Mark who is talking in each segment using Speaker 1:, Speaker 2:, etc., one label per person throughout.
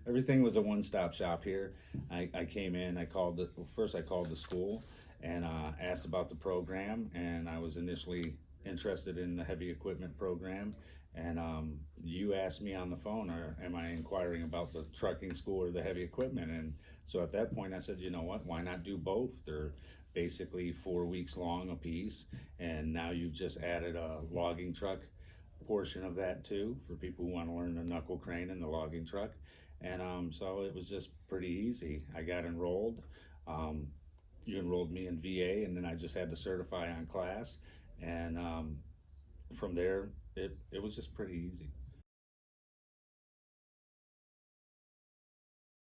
Speaker 1: everything was a one-stop shop here. I came in, first I called the school and asked about the program, and I was initially interested in the heavy equipment program. And you asked me on the phone, or am I inquiring about the trucking school or the heavy equipment? And so at that point I said, you know what, why not do both? They're basically 4 weeks long a piece, and now you've just added a logging truck portion of that too for people who want to learn the knuckle crane and the logging truck. And so it was just pretty easy. I got enrolled. Um, you enrolled me in VA, and then I just had to certify on class. And from there, it was just pretty easy.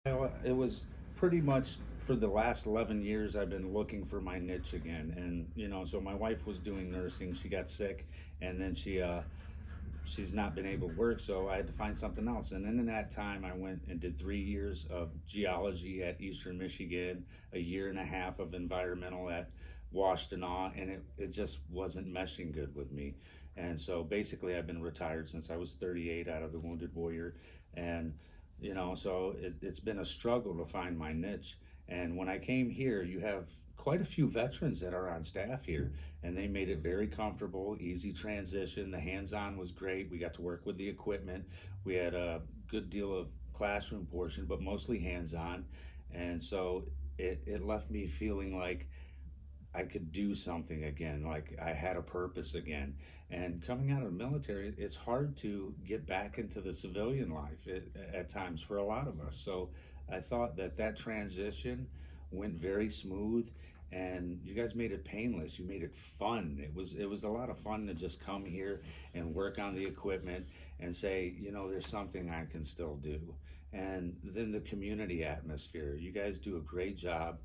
Speaker 1: Well, it was pretty much for the last 11 years I've been looking for my niche again. And, so my wife was doing nursing. She got sick, and then she's not been able to work, so I had to find something else. And then in that time, I went and did 3 years of geology at Eastern Michigan, a year and a half of environmental at Washtenaw, and it just wasn't meshing good with me. And so basically, I've been retired since I was 38 out of the Wounded Warrior. And, so it's been a struggle to find my niche. And when I came here, you have quite a few veterans that are on staff here, and they made it very comfortable, easy transition. The hands-on was great. We got to work with the equipment. We had a good deal of classroom portion, but mostly hands-on. And so it left me feeling like I could do something again, like I had a purpose again. And coming out of the military, it's hard to get back into the civilian life at times for a lot of us. So I thought that transition went very smooth, and you guys made it painless. You made it fun. It was a lot of fun to just come here and work on the equipment and say, there's something I can still do. And then the community atmosphere. You guys do a great job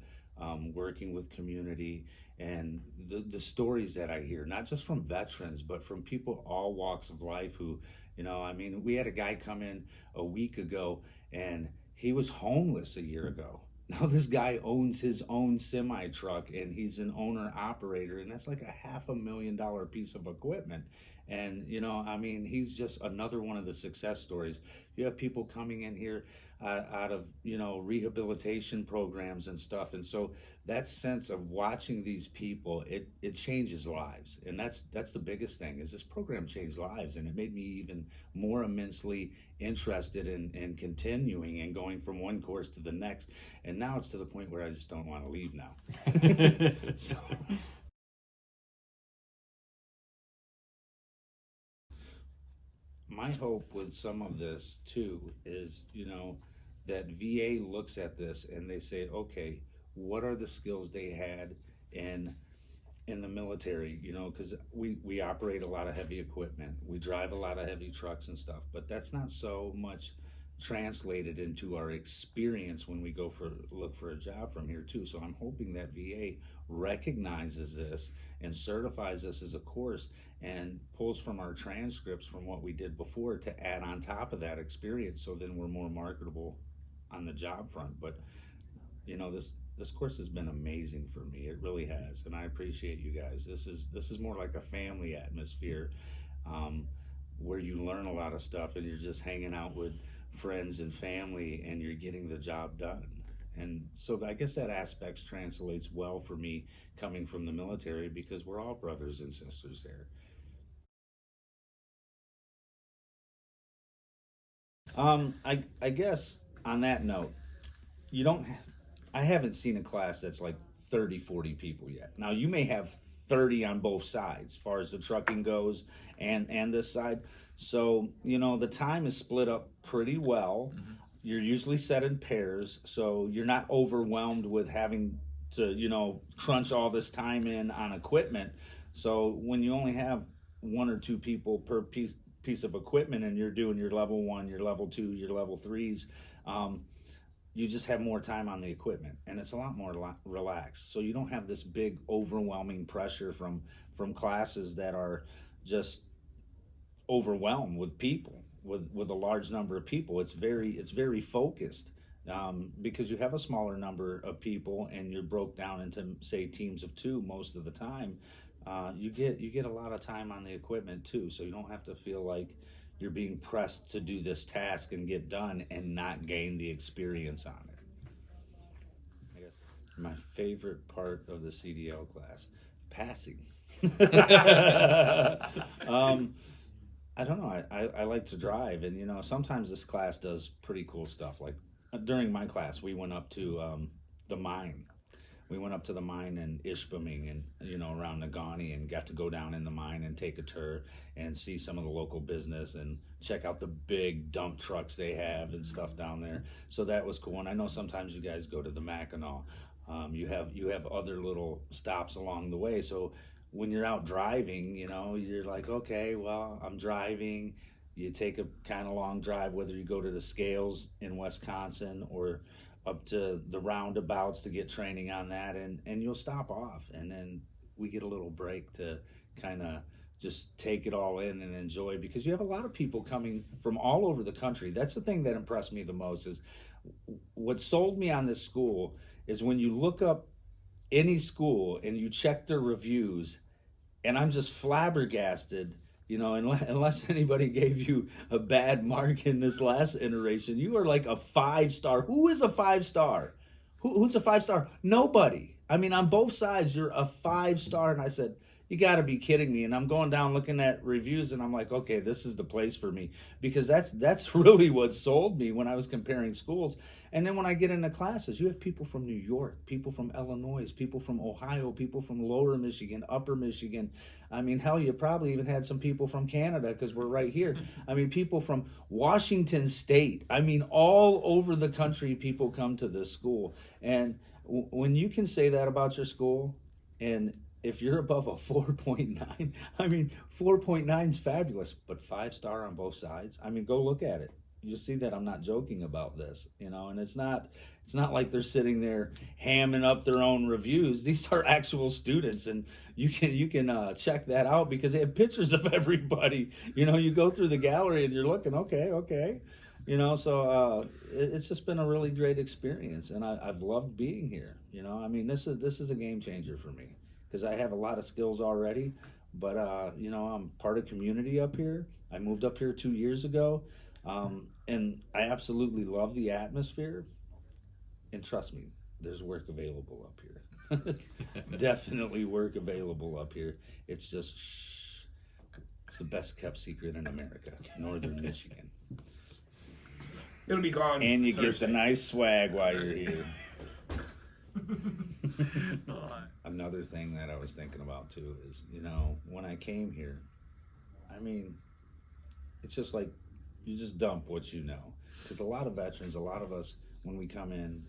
Speaker 1: working with community, and the stories that I hear, not just from veterans, but from people all walks of life who, we had a guy come in a week ago, and he was homeless a year ago. Now this guy owns his own semi truck, and he's an owner operator, and that's like a $500,000 piece of equipment. And he's just another one of the success stories. You have people coming in here out of rehabilitation programs and stuff, and so that sense of watching these people, it changes lives. And that's the biggest thing, is this program changed lives, and it made me even more immensely interested in continuing and going from one course to the next. And now it's to the point where I just don't want to leave now. So my hope with some of this too is, that VA looks at this and they say, okay, what are the skills they had in the military? Because we operate a lot of heavy equipment, we drive a lot of heavy trucks and stuff, but that's not so much translated into our experience when we go for look for a job from here too. So I'm hoping that VA recognizes this and certifies this as a course, and pulls from our transcripts from what we did before to add on top of that experience, so then we're more marketable on the job front. But this course has been amazing for me. It really has, and I appreciate you guys. This is more like a family atmosphere, where you learn a lot of stuff, and you're just hanging out with friends and family, and you're getting the job done. And so I guess that aspect translates well for me coming from the military, because we're all brothers and sisters there. I guess on that note, you don't ha- I haven't seen a class that's like 30, 40 people yet. Now you may have 30 on both sides, as far as the trucking goes, and this side. So the time is split up pretty well. You're usually set in pairs, so you're not overwhelmed with having to crunch all this time in on equipment. So when you only have one or two people per piece of equipment, and you're doing your level one, your level two, your level threes, you just have more time on the equipment, and it's a lot more relaxed. So you don't have this big overwhelming pressure from classes that are just overwhelmed with people, with a large number of people. It's very focused, because you have a smaller number of people, and you're broke down into, say, teams of two most of the time. you get a lot of time on the equipment too, so you don't have to feel like you're being pressed to do this task and get done and not gain the experience on it. I guess my favorite part of the CDL class, passing. um, I don't know. I like to drive, and sometimes this class does pretty cool stuff. Like during my class, we went up to the mine. We went up to the mine in Ishpeming and around Nagani, and got to go down in the mine and take a tour and see some of the local business and check out the big dump trucks they have and stuff down there. So that was cool. And I know sometimes you guys go to the Mackinac. You have other little stops along the way. So when you're out driving, you're like, okay, well, I'm driving. You take a kind of long drive, whether you go to the scales in Wisconsin or up to the roundabouts to get training on that, and you'll stop off, and then we get a little break to kind of just take it all in and enjoy, because you have a lot of people coming from all over the country. That's the thing that impressed me the most. Is what sold me on this school is when you look up any school and you check their reviews, and I'm just flabbergasted. Unless anybody gave you a bad mark in this last iteration, you are like a 5-star. Who is a 5-star? Who's a 5-star? Nobody. I mean, on both sides, you're a 5-star. And I said, you got to be kidding me. And I'm going down looking at reviews, and I'm like, okay, this is the place for me, because that's really what sold me when I was comparing schools. And then when I get into classes, you have people from New York, people from Illinois, people from Ohio, people from Lower Michigan, Upper Michigan. I mean, hell, you probably even had some people from Canada, because we're right here. I mean, people from Washington State. I mean, all over the country, people come to this school. And when you can say that about your school, and if you're above a 4.9, I mean, 4.9 is fabulous, but 5-star on both sides. I mean, go look at it. You'll see that I'm not joking about this, and it's not like they're sitting there hamming up their own reviews. These are actual students, and you can check that out, because they have pictures of everybody. You go through the gallery and you're looking, okay. So it's just been a really great experience, and I've loved being here. I mean, this is a game changer for me, because I have a lot of skills already, but I'm part of community up here. I moved up here 2 years ago, and I absolutely love the atmosphere. And trust me, there's work available up here. Definitely work available up here. It's just it's the best kept secret in America, Northern Michigan.
Speaker 2: It'll be gone.
Speaker 1: And you get the nice swag while you're here. Another thing that I was thinking about too is, when I came here, I mean, it's just like you just dump what you know. Because a lot of veterans, a lot of us, when we come in,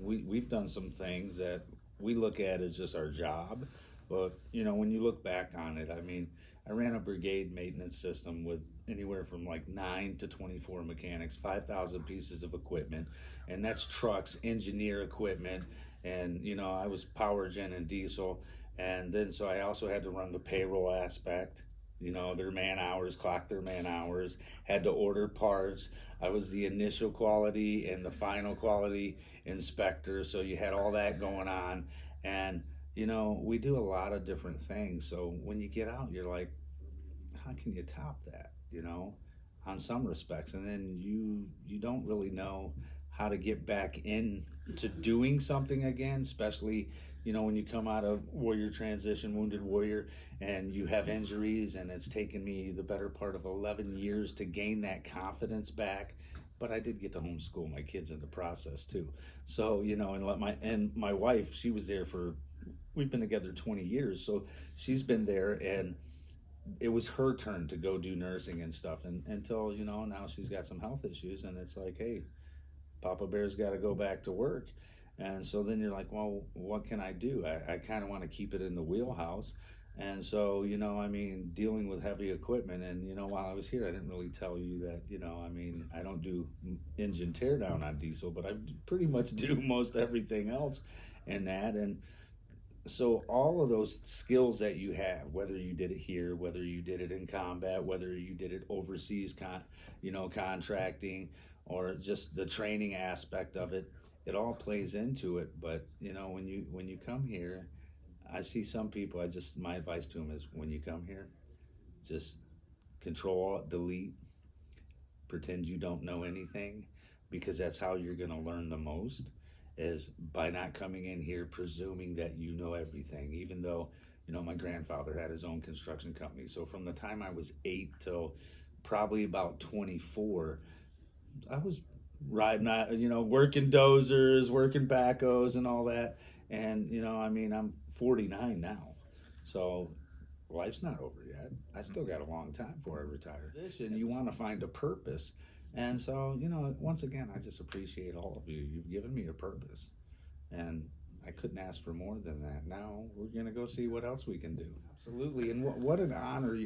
Speaker 1: we've done some things that we look at as just our job. But, when you look back on it, I mean, I ran a brigade maintenance system with anywhere from like 9 to 24 mechanics, 5,000 pieces of equipment, and that's trucks, engineer equipment, and I was power gen and diesel, and then so I also had to run the payroll aspect, their man hours, clock their man hours, had to order parts. I was the initial quality and the final quality inspector, so you had all that going on, and we do a lot of different things. So when you get out, you're like, how can you top that, on some respects? And then you don't really know how to get back into doing something again, especially, when you come out of warrior transition, wounded warrior, and you have injuries. And it's taken me the better part of 11 years to gain that confidence back. But I did get to homeschool my kids in the process too. So, and my wife, she was there we've been together 20 years. So she's been there, and it was her turn to go do nursing and stuff. And until, now she's got some health issues, and it's like, hey, Papa Bear's got to go back to work. And so then you're like, well, what can I do? I kind of want to keep it in the wheelhouse. And so, dealing with heavy equipment. And, while I was here, I didn't really tell you that, I don't do engine teardown on diesel, but I pretty much do most everything else in that. And so all of those skills that you have, whether you did it here, whether you did it in combat, whether you did it overseas, contracting, or just the training aspect of it, it all plays into it. But when you come here, I see some people, my advice to them is when you come here, just Control Alt Delete, pretend you don't know anything, because that's how you're going to learn the most, is by not coming in here presuming that you know everything. Even though, my grandfather had his own construction company, so from the time I was 8 till probably about 24, I was riding, working dozers, working backhoes and all that. And I'm 49 now, so life's not over yet. I still got a long time before I retire. And you want to find a purpose. And so, once again, I just appreciate all of you. You've given me a purpose. And I couldn't ask for more than that. Now we're going to go see what else we can do. Absolutely. And what an honor.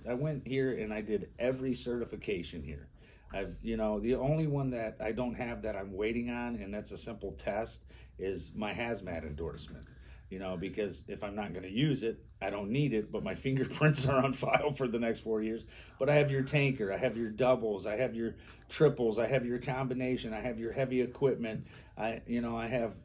Speaker 1: I went here and I did every certification here. The only one that I don't have that I'm waiting on, and that's a simple test, is my hazmat endorsement. Because if I'm not going to use it, I don't need it, but my fingerprints are on file for the next 4 years. But I have your tanker, I have your doubles, I have your triples, I have your combination, I have your heavy equipment. I have,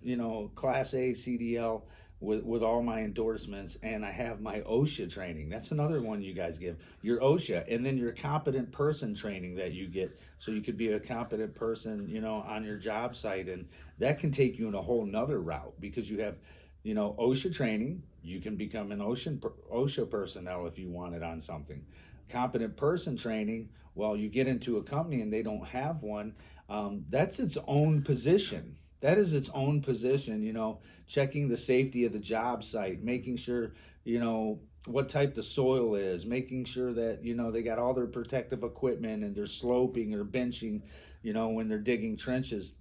Speaker 1: Class A CDL with all my endorsements, and I have my OSHA training. That's another one you guys give, your OSHA, and then your competent person training that you get, so you could be a competent person, on your job site, and that can take you in a whole nother route, because you have, OSHA training. You can become an OSHA personnel if you want it on something. Competent person training, well, you get into a company and they don't have one. That's its own position. That is its own position, checking the safety of the job site, making sure, what type the soil is, making sure that, they got all their protective equipment and they're sloping or benching, when they're digging trenches.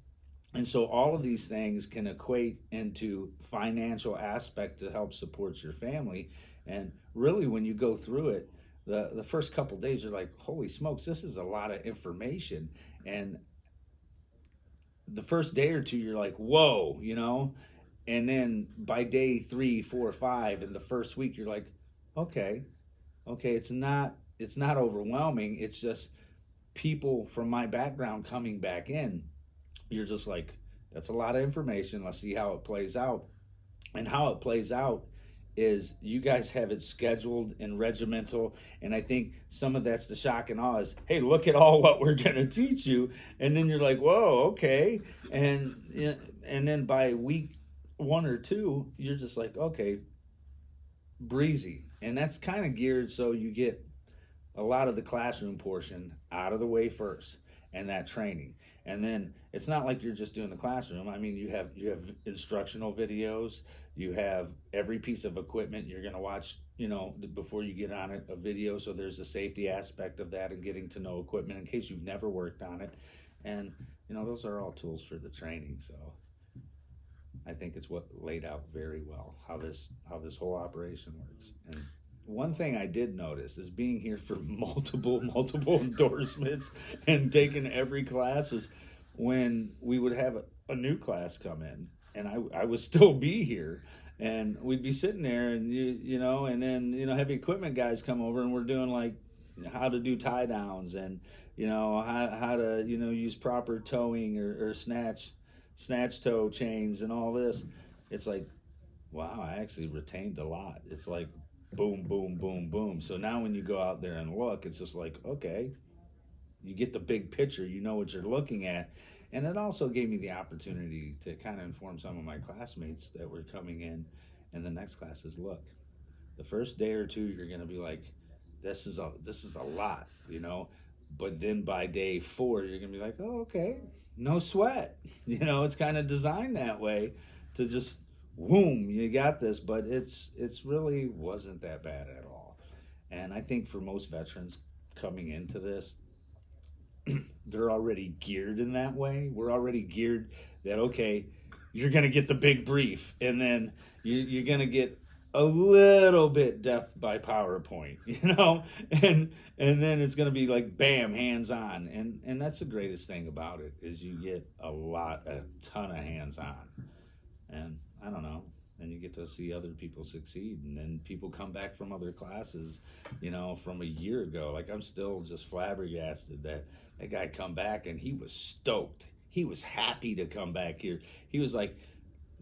Speaker 1: And so all of these things can equate into financial aspect to help support your family. And really, when you go through it, the first couple of days, you're like, holy smokes, this is a lot of information. And the first day or two, you're like, whoa, and then by day 3, 4, 5, and the first week, you're like, okay, it's not overwhelming. It's just people from my background coming back in. You're just like, that's a lot of information. Let's see how it plays out. And how it plays out is you guys have it scheduled and regimental. And I think some of that's the shock and awe is, hey, look at all what we're going to teach you. And then you're like, whoa, okay. And then by week 1 or 2, you're just like, okay, breezy. And that's kind of geared so you get a lot of the classroom portion out of the way first, and that training. And then it's not like you're just doing the classroom. I mean, you have instructional videos, you have every piece of equipment you're going to watch, before you get on it, a video. So there's a safety aspect of that and getting to know equipment in case you've never worked on it. And, those are all tools for the training. So I think it's what laid out very well, how this whole operation works. And one thing I did notice is being here for multiple endorsements and taking every class is when we would have a new class come in, and I would still be here, and we'd be sitting there, and and then heavy equipment guys come over, and we're doing like how to do tie downs, and how to use proper towing or snatch tow chains and all this. It's like, wow, I actually retained a lot. It's like boom, boom, boom, boom. So now when you go out there and look, it's just like, okay, you get the big picture, you know what you're looking at. And it also gave me the opportunity to kind of inform some of my classmates that were coming in the next classes, look, the first day or two, you're going to be like, this is a lot, but then by day 4, you're going to be like, oh, okay, no sweat. It's kind of designed that way to just, boom, you got this. But it's really wasn't that bad at all. And I think for most veterans coming into this, they're already geared in that way. We're already geared that, okay, you're going to get the big brief, and then you're going to get a little bit death by PowerPoint, and then it's going to be like, bam, hands on. And that's the greatest thing about it, is you get a ton of hands on. And I don't know, and you get to see other people succeed, and then people come back from other classes, from a year ago. Like, I'm still just flabbergasted that guy come back, and he was stoked. He was happy to come back here. He was like,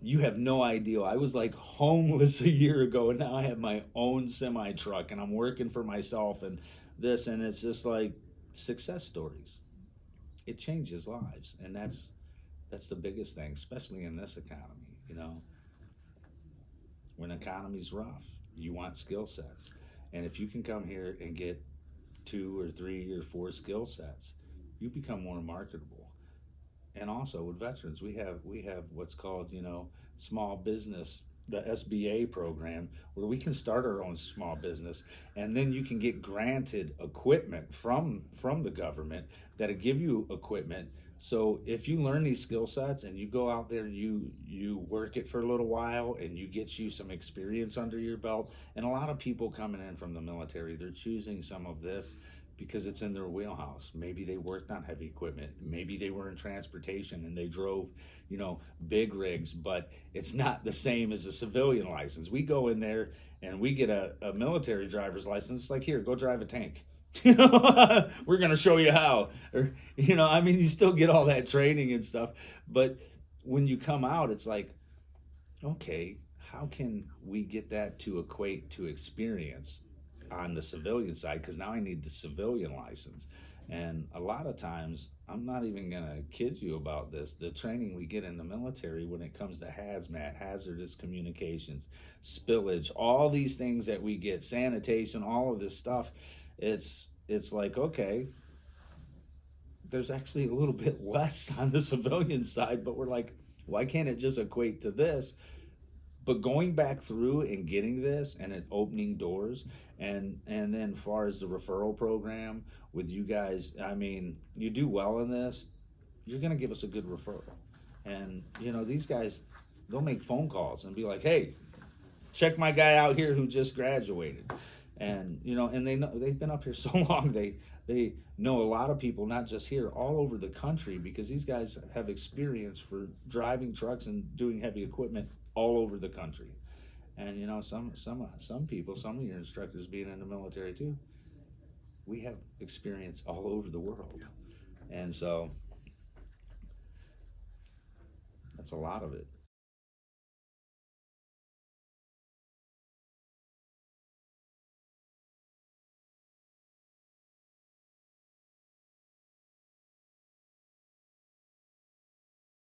Speaker 1: You have no idea. I was like homeless a year ago, and now I have my own semi truck, and I'm working for myself, and this, and it's just like success stories. It changes lives, and that's the biggest thing, especially in this economy. When economy's rough, you want skill sets, and if you can come here and get 2 or 3 or 4 skill sets, you become more marketable. And also with veterans, we have what's called small business, the SBA program, where we can start our own small business, and then you can get granted equipment from the government that'll give you equipment. So if you learn these skill sets and you go out there and you work it for a little while and you get you some experience under your belt, and a lot of people coming in from the military, they're choosing some of this because it's in their wheelhouse. Maybe they worked on heavy equipment. Maybe they were in transportation and they drove, big rigs, but it's not the same as a civilian license. We go in there and we get a military driver's license. It's like, here, go drive a tank. We're going to show you how. Or, you still get all that training and stuff. But when you come out, it's like, okay, how can we get that to equate to experience on the civilian side? Because now I need the civilian license. And a lot of times, I'm not even going to kid you about this, the training we get in the military when it comes to hazmat, hazardous communications, spillage, all these things that we get, sanitation, all of this stuff, it's like, okay, there's actually a little bit less on the civilian side, but we're like, why can't it just equate to this? But going back through and getting this and it opening doors, and then as far as the referral program with you guys, you do well in this, you're going to give us a good referral. And, these guys, they'll make phone calls and be like, hey, check my guy out here who just graduated. And, and they know, they've been up here so long, they know a lot of people, not just here, all over the country, because these guys have experience for driving trucks and doing heavy equipment all over the country. And some people, some of your instructors being in the military too, we have experience all over the world. And so that's a lot of it.